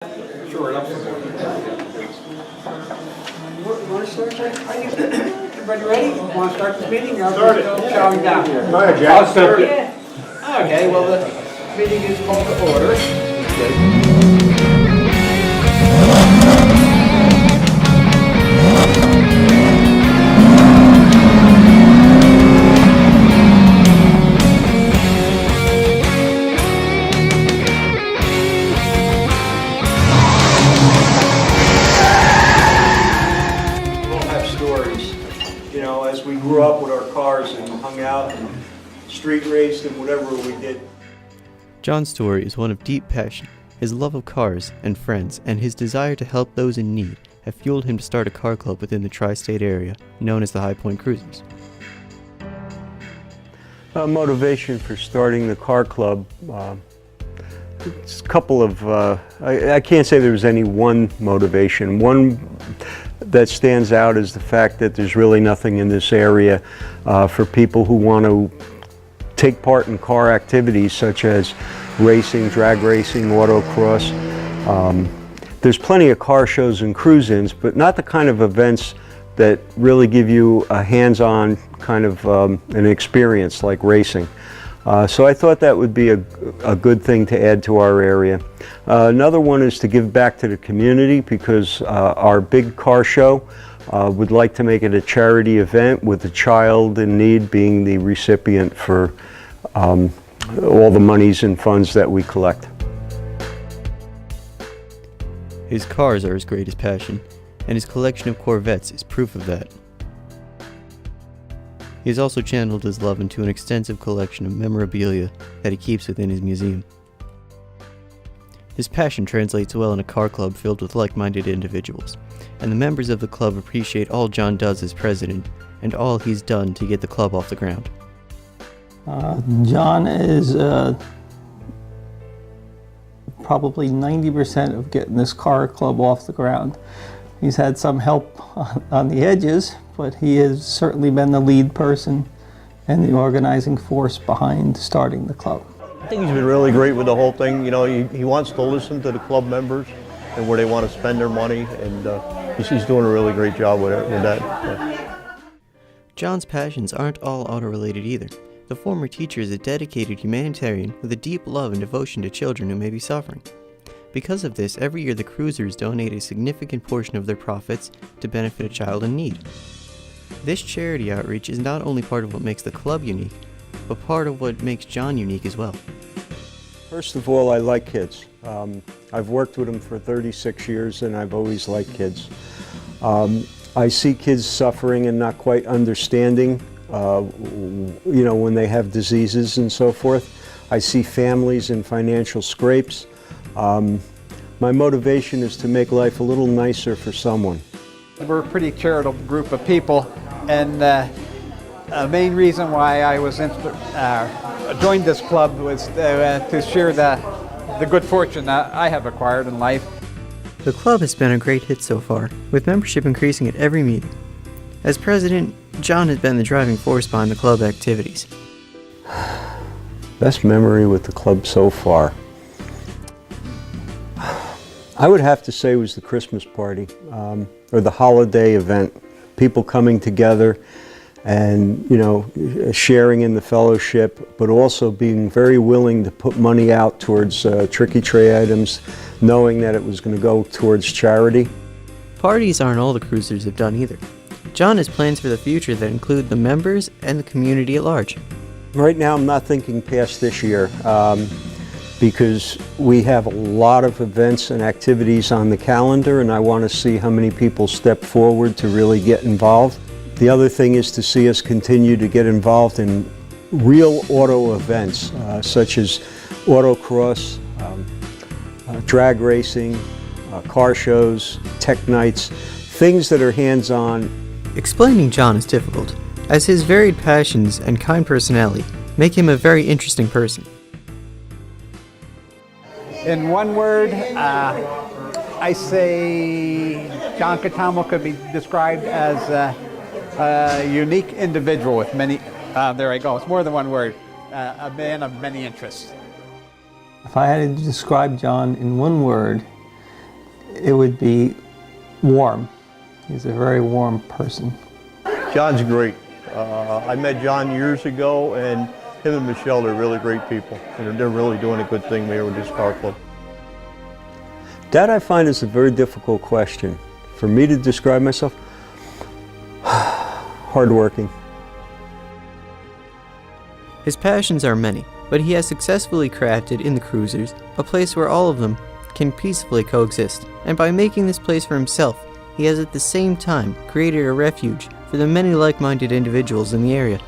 Sure, absolutely. Everybody ready? Want to start this meeting? Start it. Showing down here. Go ahead, Jack. I'll start it. Okay, well, the meeting is called to order. As we grew up with our cars and hung out and street raced and whatever we did. John's story is one of deep passion. His love of cars and friends and his desire to help those in need have fueled him to start a car club within the tri-state area known as the High Point Cruisers. Motivation for starting the car club, it's a couple of, I can't say there was any one motivation. One that stands out is the fact that there's really nothing in this area for people who want to take part in car activities such as racing, drag racing, autocross. There's plenty of car shows and cruise-ins, but not the kind of events that really give you a hands-on kind of an experience like racing. So I thought that would be a good thing to add to our area. Another one is to give back to the community because our big car show would like to make it a charity event with a child in need being the recipient for all the monies and funds that we collect. His cars are his greatest passion, and his collection of Corvettes is proof of that. He has also channeled his love into an extensive collection of memorabilia that he keeps within his museum. His passion translates well in a car club filled with like-minded individuals, and the members of the club appreciate all John does as president and all he's done to get the club off the ground. John is probably 90% of getting this car club off the ground. He's had some help on the edges, but he has certainly been the lead person and the organizing force behind starting the club. I think he's been really great with the whole thing. You know, he wants to listen to the club members and where they want to spend their money, and he's doing a really great job with that. Yeah. John's passions aren't all auto-related either. The former teacher is a dedicated humanitarian with a deep love and devotion to children who may be suffering. Because of this, every year the cruisers donate a significant portion of their profits to benefit a child in need. This charity outreach is not only part of what makes the club unique, but part of what makes John unique as well. First of all, I like kids. I've worked with them for 36 years and I've always liked kids. I see kids suffering and not quite understanding, when they have diseases and so forth. I see families in financial scrapes. My motivation is to make life a little nicer for someone. We're a pretty charitable group of people, and the main reason why I was joined this club was to share the good fortune that I have acquired in life. The club has been a great hit so far, with membership increasing at every meeting. As president, John has been the driving force behind the club activities. Best memory with the club so far. I would have to say it was the Christmas party, or the holiday event. People coming together and, sharing in the fellowship, but also being very willing to put money out towards tricky tray items, knowing that it was going to go towards charity. Parties aren't all the cruisers have done either. John has plans for the future that include the members and the community at large. Right now I'm not thinking past this year. Because we have a lot of events and activities on the calendar, and I want to see how many people step forward to really get involved. The other thing is to see us continue to get involved in real auto events, such as autocross, drag racing, car shows, tech nights, things that are hands-on. Explaining John is difficult, as his varied passions and kind personality make him a very interesting person. In one word, I say John Cantelmo could be described as a unique individual with many, there I go, it's more than one word, a man of many interests. If I had to describe John in one word, it would be warm. He's a very warm person. John's great. I met John years ago, and him and Michelle are really great people. And they're really doing a good thing here with this car club. That I find is a very difficult question. For me to describe myself, hardworking. His passions are many, but he has successfully crafted in the Cruisers a place where all of them can peacefully coexist. And by making this place for himself, he has at the same time created a refuge for the many like-minded individuals in the area